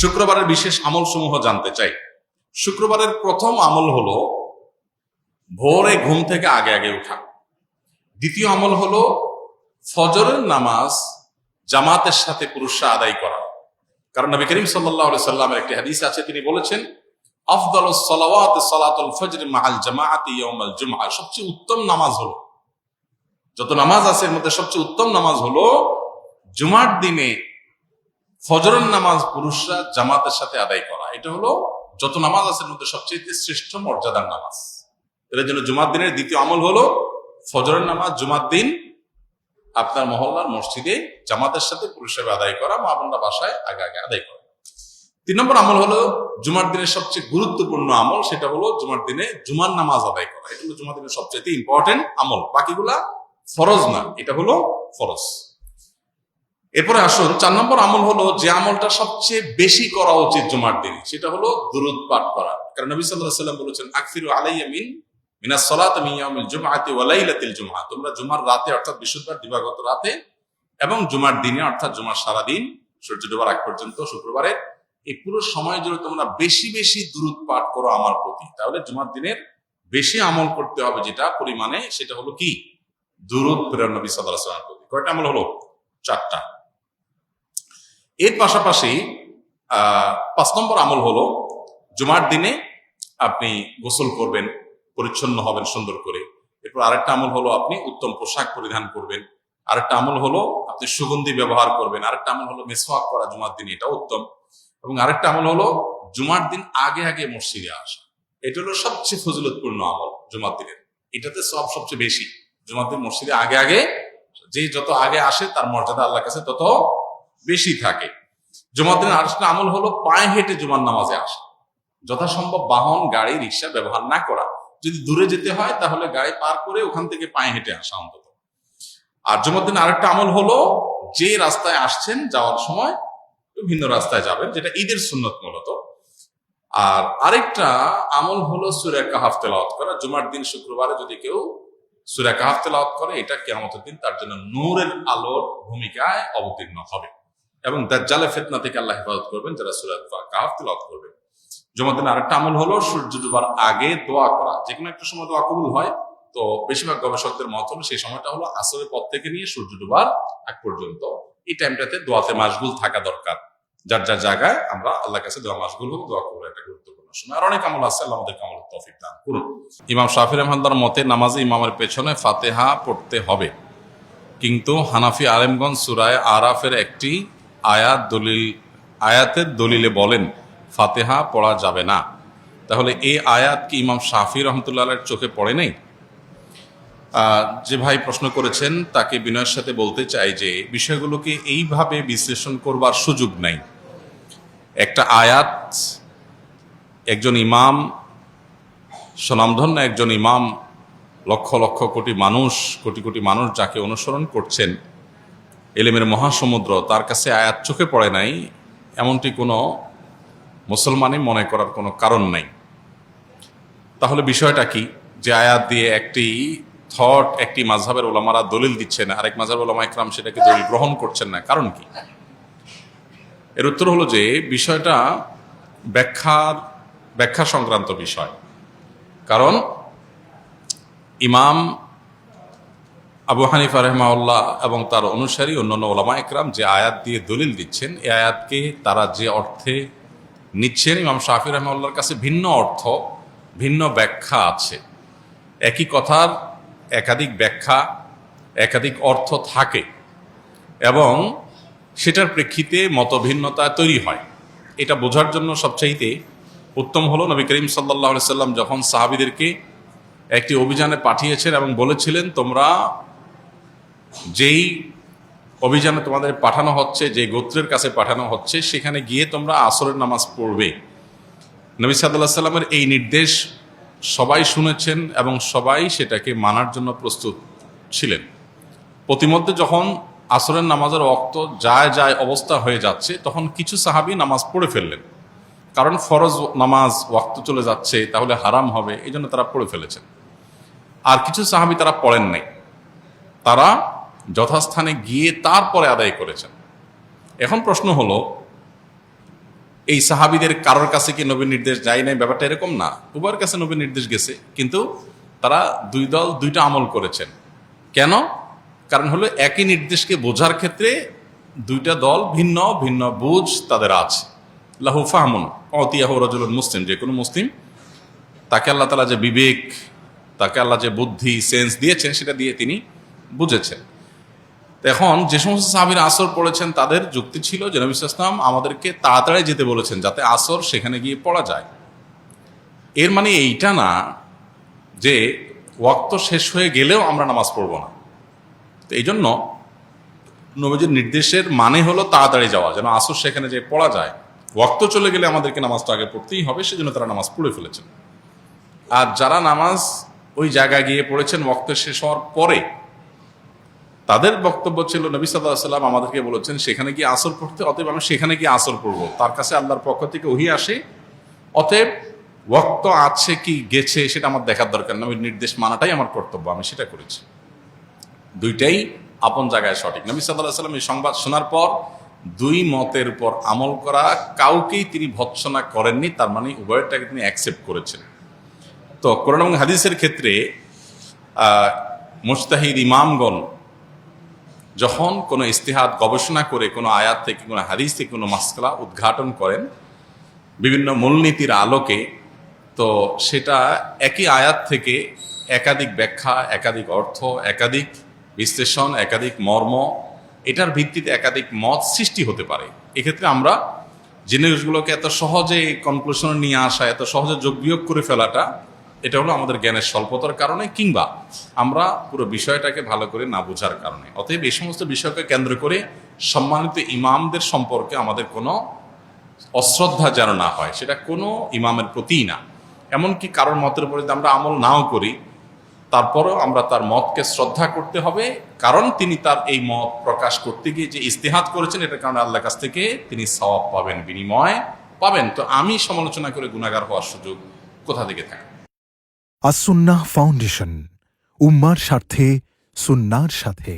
শুক্রবারের বিশেষ আমল সমূহ জানতে চাই। শুক্রবারের প্রথম আমল হলো ভোরে ঘুম থেকে আগে আগে উঠা। দ্বিতীয় আমল হলো ফজরের নামাজ জামাতের সাথে পুরুষরা আদায় করা। কারণ নবী করিম সাল্লাল্লাহু আলাইহি সাল্লামের একটি হাদিস আছে, তিনি বলেছেন আফদালুস সালাওয়াত সালাতুল ফজর মাআল জামাআতি ইয়াউমাল জুমআ। সবচেয়ে উত্তম নামাজ হলো, যত নামাজ আছে এর মধ্যে সবচেয়ে উত্তম নামাজ হলো জুমার দিনে ফজরের নামাজ পুরুষরা জামাতের সাথে আদায় করা। এটা হলো যত নামাজ আছে এর মধ্যে সবচেয়ে শ্রেষ্ঠ মর্যাদার নামাজ। এর জন্য জুমার দিনের দ্বিতীয় আমল হলো ফজরের নামাজ জুমার দিন আপনার মহল্লার মসজিদে জামাতের সাথে পুরুষরা আদায় করা, মা বোনরা বাসায় আগে আগে আদায় করা। 3 নম্বর আমল হলো জুমার দিনের সবচেয়ে গুরুত্বপূর্ণ আমল, সেটা হলো জুমার দিনে জুমার নামাজ আদায় করা। এটা হলো জুমার দিনের সবচেয়ে ইম্পর্টেন্ট আমল, বাকিগুলা ফরজ না, এটা হলো ফরজ। এরপরে আসুন 4 নম্বর আমল হলো যে আমলটা সবচেয়ে বেশি করা উচিত জুমার দিনে, সেটা হলো দুরূদ পাঠ করা। কারণ নবী সাল্লাল্লাহু আলাইহি ওয়াসাল্লাম বলেছেন আকসিরু আলাইয়া মিনাস সালাতি মিন ইয়াউমিল জুমআতি ওয়া লাইলাতিল জুমআ। তোমরা জুমার রাতে অর্থাৎ বৃহস্পতিবার দিবাগত রাতে এবং জুমার দিনে অর্থাৎ জুমার সারা দিন সূর্য ডোবার আগ পর্যন্ত শুক্রবারে এই পুরো সময় জুড়ে তোমরা বেশি বেশি দুরূদ পাঠ করো আমার প্রতি। তাহলে জুমার দিনের বেশি আমল করতে হবে যেটা পরিমাণে, সেটা হলো কি দুরূদ প্রেরণ নবী সাল্লাল্লাহু আলাইহি ওয়াসাল্লামের প্রতি। কয়টা আমল হলো? 4টা। এর পাশাপাশি 5 নম্বর আমল হলো জুমার দিনে আপনি গোসল করবেন, পরিচ্ছন্ন হবেন সুন্দর করে। এরপর আরেকটা আমল হলো আপনি উত্তম পোশাক পরিধান করবেন। আরেকটা আমল হলো আপনি সুগন্ধি ব্যবহার করবেন। আরেকটা আমল হলো মিসওয়াক করা জুমার দিন, এটা উত্তম। এবং আরেকটা আমল হলো জুমার দিন আগে আগে মসজিদে আসা। এটা হলো সবচেয়ে ফজিলতপূর্ণ আমল জুমার দিনের, এটাতে সব সবচেয়ে বেশি। জুমার দিন মসজিদে আগে আগে, যে যত আগে আসে তার মর্যাদা আল্লাহর কাছে তত বেশি থাকে। জুমার দিনের আরেকটা আমল হলো পায়ে হেঁটে জুমার নামাজে আসা। যথাসম্ভব বাহন, গাড়ি, রিক্সা ব্যবহার না করা। যদি দূরে যেতে হয় তাহলে গাড়ি পার করে ওখান থেকে পায়ে হেঁটে আসা অন্তত। আর জুমার দিন আরেকটা আমল হলো যে রাস্তায় আসছেন যাওয়ার সময় ভিন্ন রাস্তায় যাবেন, যেটা ঈদের সুন্নত মূলত। আর আরেকটা আমল হলো সূরা কাহাফ তেলাওয়াত করা। জুমার দিন শুক্রবারে যদি কেউ সূরা কাহাফ তেলাওয়াত করে, এটা কিয়ামতের দিন তার জন্য নূরের আলোর ভূমিকায় অবতীর্ণ হবে এবং দাজ্জালের ফিতনা থেকে আল্লাহ হেফাজত করবেন যারা সূরা কাহাফ তেলাওয়াত করবে। জুমার দিন আরেকটা আমল হলো সূর্য ডোবার আগে দোয়া করা। যে কোনো একটা সময় দোয়া কবুল হয়, তো বেশিরভাগ গবেষকদের মত হলো সেই সময়টা হলো আসরের পর থেকে নিয়ে সূর্য ডোবার আগ পর্যন্ত। এই টাইমটাতে দোয়াতে মাশগুল থাকা দরকার। যার যার জায়গায় আমরা আল্লাহর কাছে দোয়া মাশগুল হোক, দোয়া কবুল একটা গুরুত্বপূর্ণ সময়। আর অনেক আমল আছে, আল্লাহ আমাদেরকে আমলের তৌফিক দান করুন। ইমাম শাফি রাহমাতুল্লাহর মতে নামাজে ইমামের পেছনে ফাতিহা পড়তে হবে, কিন্তু হানাফি আলেমগঞ্জ সূরা আরাফের একটি আয়াতের দলিলে বলেন ফাতিহা পড়া যাবে না। তাহলে এই আয়াত কি ইমাম শাফি রহমতুল্লাহের চোখে পড়ে নাই? যে ভাই প্রশ্ন করেছেন তাকে বিনয়ের সাথে বলতে চাই যে বিষয়গুলোকে এইভাবে বিশ্লেষণ করবার সুযোগ নাই। একটা আয়াত, একজন ইমাম, স্বনামধন্য একজন ইমাম, লক্ষ লক্ষ কোটি কোটি মানুষ যাকে অনুসরণ করছেন, ইলমের মহাসমুদ্র, তার কাছে আয়াত চোখে পড়ে নাই এমনটি কোনো মুসলমানই মনে করার কোনো কারণ নাই। তাহলে বিষয়টা কি? যে আয়াত দিয়ে একটি থট একটি মাযহাবের ওলামারা দলিল দিচ্ছেন, আরেক মাযহাবের ওলামা ইকরাম সেটাকে দলিল গ্রহণ করছেন না, কারণ কি? এর উত্তর হলো যে বিষয়টা ব্যাখ্যা সংক্রান্ত বিষয়। কারণ ইমাম আবু হানিফা রাহিমাহুল্লাহ এবং তার অনুসারী অন্যান্য ওলামা ইকরাম যে আয়াত দিয়ে দলিল দিচ্ছেন, এই আয়াতকে তারা যে অর্থে নিচ্ছেন, ইমাম শাফি রাহিমাহুল্লাহর কাছে ভিন্ন অর্থ, ভিন্ন ব্যাখ্যা আছে। একই কথার একাধিক ব্যাখ্যা, একাধিক অর্থ থাকে এবং সেটার প্রেক্ষিতে মতভিন্নতা তৈরি হয়। এটা বোঝার জন্য সবচাইতে উত্তম হলো নবী করিম সাল্লাল্লাহু আলাইহি সাল্লাম যখন সাহাবীদেরকে একটি অভিযানে পাঠিয়েছেন এবং বলেছিলেন তোমরা যেই অভিযানে তোমাদের পাঠানো হচ্ছে, যে গোত্রের কাছে পাঠানো হচ্ছে, সেখানে গিয়ে তোমরা আসরের নামাজ পড়বে। নবী সাল্লাল্লাহু আলাইহি সাল্লামের এই নির্দেশ সবাই শুনেছেন এবং সবাই সেটাকে মানার জন্য প্রস্তুত ছিলেন। প্রতিমধ্যে যখন আসরের নামাজের ওয়াক্ত যায় অবস্থা হয়ে যাচ্ছে, তখন কিছু সাহাবী নামাজ পড়ে ফেললেন। কারণ ফরজ নামাজ ওয়াক্ত চলে যাচ্ছে, তাহলে হারাম হবে, এই জন্য তারা পড়ে ফেলেছেন। আর কিছু সাহাবী তারা পড়েন নাই, তারা যথাস্থানে গিয়ে তারপরে আদায় করেছেন। এখন প্রশ্ন হলো এই সাহাবীদের কারোর কাছে কি নবীর নির্দেশ যায় নাই? ব্যাপারটা এরকম না, উভয়ের কাছে নবীর নির্দেশ গেছে, কিন্তু তারা দুই দল দুইটা আমল করেছেন। কেন? কারণ হলো একই নির্দেশকে বোঝার ক্ষেত্রে দুইটা দল ভিন্ন ভিন্ন বুঝ তাদের আছে। লাহু ফাহমুন অতিয়াহু রাজুলুন মুসলিম, যে কোনো মুসলিম তাকে আল্লাহ তাআলা যে বিবেক, তাকে আল্লাহ যে বুদ্ধি সেন্স দিয়েছেন সেটা দিয়ে তিনি বুঝেছেন। এখন যে সমস্ত সাহাবীরা আসর পড়েছেন তাদের যুক্তি ছিল যে নবী সাল্লাল্লাহু আলাইহি ওয়াসাল্লাম আমাদেরকে তাড়াতাড়ি যেতে বলেছেন যাতে আসর সেখানে গিয়ে পড়া যায়। এর মানে এইটা না যে ওয়াক্ত শেষ হয়ে গেলেও আমরা নামাজ পড়ব না। তো এই জন্য নবীজির নির্দেশের মানে হলো তাড়াতাড়ি যাওয়া, যেন আসর সেখানে যে পড়া যায়। ওয়াক্ত চলে গেলে আমাদেরকে নামাজটা আগে পড়তেই হবে, সেজন্য তারা নামাজ পড়ে ফেলেছেন। আর যারা নামাজ ওই জায়গায় গিয়ে পড়েছেন ওয়াক্ত শেষ হওয়ার পরে, তাদের বক্তব্য ছিল নবী সাল্লাল্লাহু আলাইহি ওয়াসাল্লাম আমাদেরকে বলেছেন সেখানে গিয়ে আসর পড়তে, অতএব আমি সেখানে গিয়ে আসর পড়ব। তার কাছে আল্লাহর পক্ষ থেকে ওহী আসে, অতএব ওয়াক্ত আছে কি গেছে সেটা আমার দেখার দরকার না, নবীর নির্দেশ মানাটাই আমার কর্তব্য, আমি সেটা করেছি। দুইটাই আপন জায়গায় সঠিক। নবী সাল্লাল্লাহু আলাইহি ওয়াসাল্লাম এই সংবাদ শোনার পর দুই মতের উপর আমল করা কাউকেই তিনি ভৎসনা করেননি, তার মানে উভয়টাকে তিনি অ্যাকসেপ্ট করেছেন। তো কোরআন এবং হাদিসের ক্ষেত্রে মুজতাহিদ ইমামগণ যখন কোনো ইস্তিহাদ গবেষণা করে কোনো আয়াত থেকে কোনো হাদিস থেকে কোনো মাসআলা উদ্ঘাটন করেন বিভিন্ন মূলনীতির আলোকে, তো সেটা একই আয়াত থেকে একাধিক ব্যাখ্যা, একাধিক অর্থ, একাধিক বিশ্লেষণ, একাধিক মর্ম, এটার ভিত্তিতে একাধিক মত সৃষ্টি হতে পারে। এক্ষেত্রে আমরা জিনিসগুলোকে এত সহজে কনক্লুশনে নিয়ে আসা, এত সহজে যোগ বিয়োগ করে ফেলাটা, এটা হলো আমাদের জ্ঞানের স্বল্পতার কারণে, কিংবা আমরা পুরো বিষয়টাকে ভালো করে না বোঝার কারণে। অতএব এই সমস্ত বিষয়কে কেন্দ্র করে সম্মানিত ইমামদের সম্পর্কে আমাদের কোনো অশ্রদ্ধা যেন না হয়, সেটা কোনো ইমামের প্রতিই না। এমনকি কারোর মতের উপরে যদি আমরা আমল নাও করি, তারপরও আমরা তার মতকে শ্রদ্ধা করতে হবে, কারণ তিনি তার এই মত প্রকাশ করতে গিয়ে যে ইস্তিহাদ করেছেন, এটার কারণে আল্লাহর কাছ থেকে তিনি সওয়াব পাবেন, বিনিময় পাবেন। তো আমি সমালোচনা করে গুনাহগার হওয়ার সুযোগ কোথা থেকে থাকে? আস-সুন্নাহ ফাউন্ডেশন, উম্মার স্বার্থে সুন্নাহর সাথে।